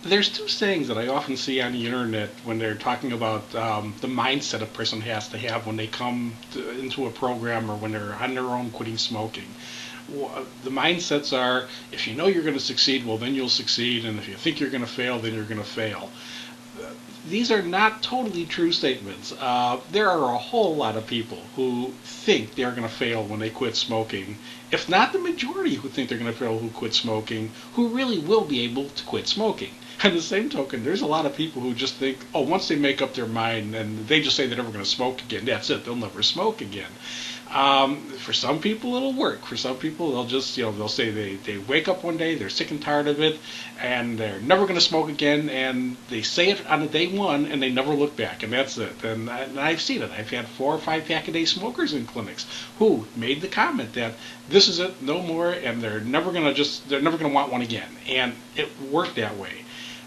There's two sayings that I often see on the internet when they're talking about the mindset a person has to have when they into a program or when they're on their own quitting smoking. The mindsets are, if you know you're going to succeed, well, then you'll succeed, and if you think you're going to fail, then you're going to fail. These are not totally true statements. There are a whole lot of people who think they're going to fail when they quit smoking, if not the majority who think they're going to fail who quit smoking, who really will be able to quit smoking. On the same token, there's a lot of people who just think, oh, once they make up their mind and they just say they're never going to smoke again, that's it, they'll never smoke again. For some people, it'll work. For some people, they'll just, they'll say they wake up one day, they're sick and tired of it, and they're never going to smoke again, and they say it on a day one, and they never look back, and that's it. And I've seen it. I've had 4 or 5 pack-a-day smokers in clinics who made the comment that this is it, no more, and they're never going to want one again. And it worked that way.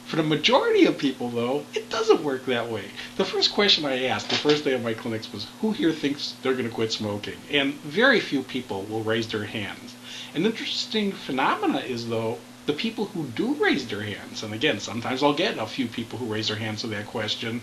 For the majority of people, though, it doesn't work that way. The first question I asked the first day of my clinics was, who here thinks they're going to quit smoking? And very few people will raise their hands. An interesting phenomena is, though, the people who do raise their hands, and again, sometimes I'll get a few people who raise their hands to that question,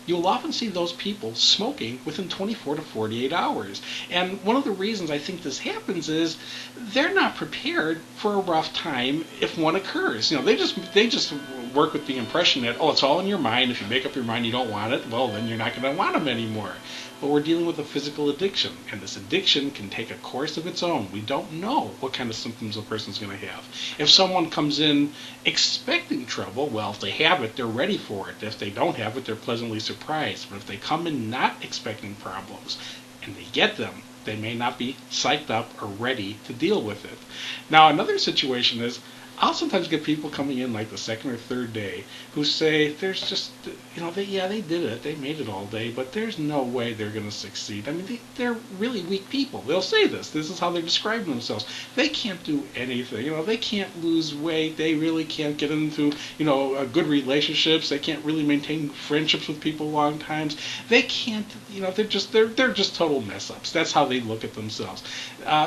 you'll often see those people smoking within 24 to 48 hours. And one of the reasons I think this happens is they're not prepared for a rough time if one occurs. They just work with the impression that, oh, it's all in your mind. If you make up your mind you don't want it, well, then you're not going to want them anymore. But we're dealing with a physical addiction, and this addiction can take a course of its own. We don't know what kind of symptoms a person's going to have. If someone comes in expecting trouble, well, if they have it, they're ready for it. If they don't have it, they're pleasantly surprised. But if they come in not expecting problems, and they get them, they may not be psyched up or ready to deal with it. Now, another situation is, I'll sometimes get people coming in like the second or third day who say there's just, they did it, they made it all day, but there's no way they're going to succeed. I mean, they're really weak people. They'll say this is how they're describing themselves. They can't do anything. They can't lose weight. They really can't get into, good relationships. They can't really maintain friendships with people long times. They can't, they're just total mess ups. That's how they look at themselves.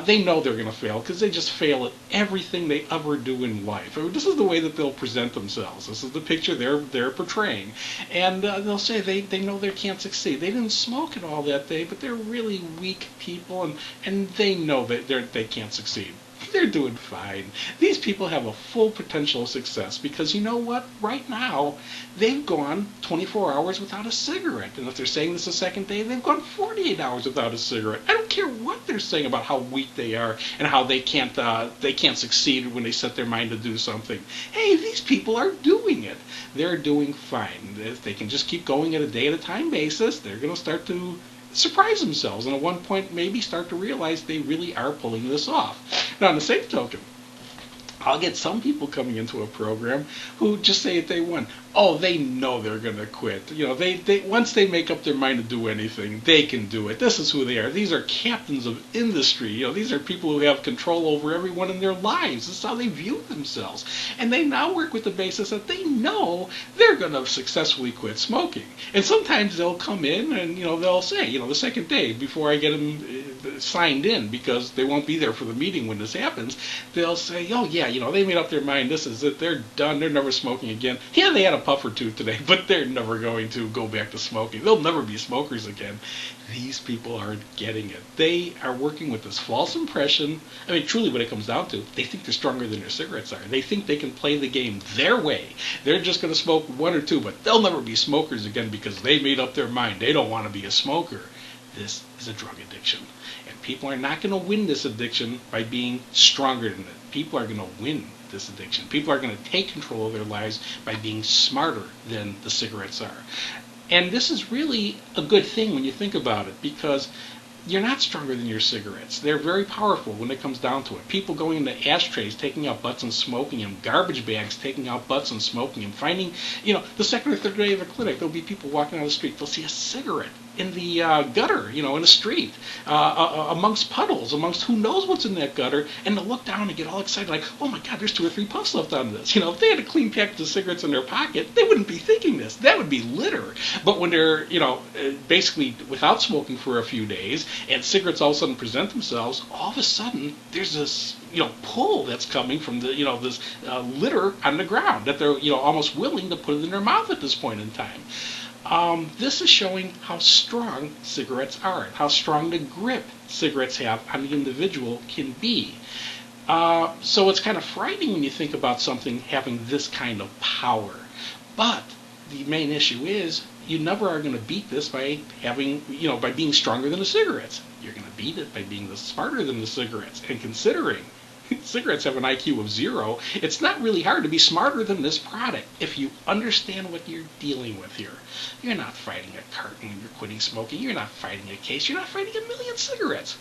They know they're going to fail because they just fail at everything they ever do in life. This is the way that they'll present themselves. This is the picture they're portraying. And they'll say they know they can't succeed. They didn't smoke it all that day, but they're really weak people, and they know that they can't succeed. They're doing fine. These people have a full potential of success because you know what? Right now, they've gone 24 hours without a cigarette. And if they're saying this the second day, they've gone 48 hours without a cigarette. I don't care what they're saying about how weak they are and how they can't succeed when they set their mind to do something. Hey, these people are doing it. They're doing fine. If they can just keep going at a day-at-a-time basis, they're going to start to surprise themselves and at one point maybe start to realize they really are pulling this off. Now, on the same token, I'll get some people coming into a program who just say at day one, oh, they know they're going to quit. They once they make up their mind to do anything, they can do it. This is who they are. These are captains of industry. These are people who have control over everyone in their lives. This is how they view themselves. And they now work with the basis that they know they're going to successfully quit smoking. And sometimes they'll come in and, they'll say, the second day before I get them signed in, because they won't be there for the meeting when this happens, they'll say, oh, yeah, they made up their mind. This is it. They're done. They're never smoking again. Yeah, they had a puff or two today, but they're never going to go back to smoking. They'll never be smokers again. These people aren't getting it. They are working with this false impression. I mean, truly what it comes down to, they think they're stronger than their cigarettes are. They think they can play the game their way. They're just going to smoke 1 or 2, but they'll never be smokers again because they made up their mind. They don't want to be a smoker. This is a drug addiction. And people are not going to win this addiction by being stronger than it. People are going to win this addiction. People are going to take control of their lives by being smarter than the cigarettes are. And this is really a good thing when you think about it, because you're not stronger than your cigarettes. They're very powerful when it comes down to it. People going into ashtrays, taking out butts and smoking them, garbage bags, taking out butts and smoking them, finding, the second or third day of a clinic, there'll be people walking down the street, they'll see a cigarette in the gutter, in the street, amongst puddles, amongst who knows what's in that gutter, and to look down and get all excited like, oh my God, there's 2 or 3 puffs left on this. If they had a clean package of cigarettes in their pocket, they wouldn't be thinking this. That would be litter. But when they're, basically without smoking for a few days, and cigarettes all of a sudden present themselves, all of a sudden there's this, pull that's coming from the, this litter on the ground that they're, almost willing to put it in their mouth at this point in time. This is showing how strong cigarettes are, how strong the grip cigarettes have on the individual can be. So it's kind of frightening when you think about something having this kind of power. But the main issue is you never are going to beat this by having, by being stronger than the cigarettes. You're going to beat it by being smarter than the cigarettes. And considering cigarettes have an IQ of 0, it's not really hard to be smarter than this product if you understand what you're dealing with here. You're not fighting a carton when you're quitting smoking. You're not fighting a case. You're not fighting a million cigarettes.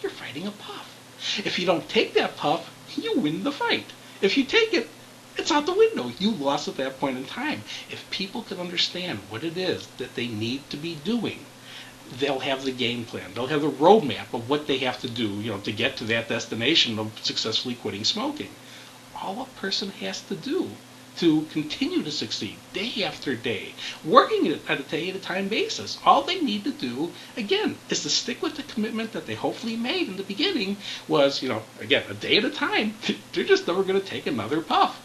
You're fighting a puff. If you don't take that puff, you win the fight. If you take it, it's out the window. You lost at that point in time. If people can understand what it is that they need to be doing, they'll have the game plan. They'll have the roadmap of what they have to do, to get to that destination of successfully quitting smoking. All a person has to do to continue to succeed day after day, working it at a day-at-a-time basis. All they need to do, again, is to stick with the commitment that they hopefully made in the beginning was, again, a day at a time. They're just never going to take another puff.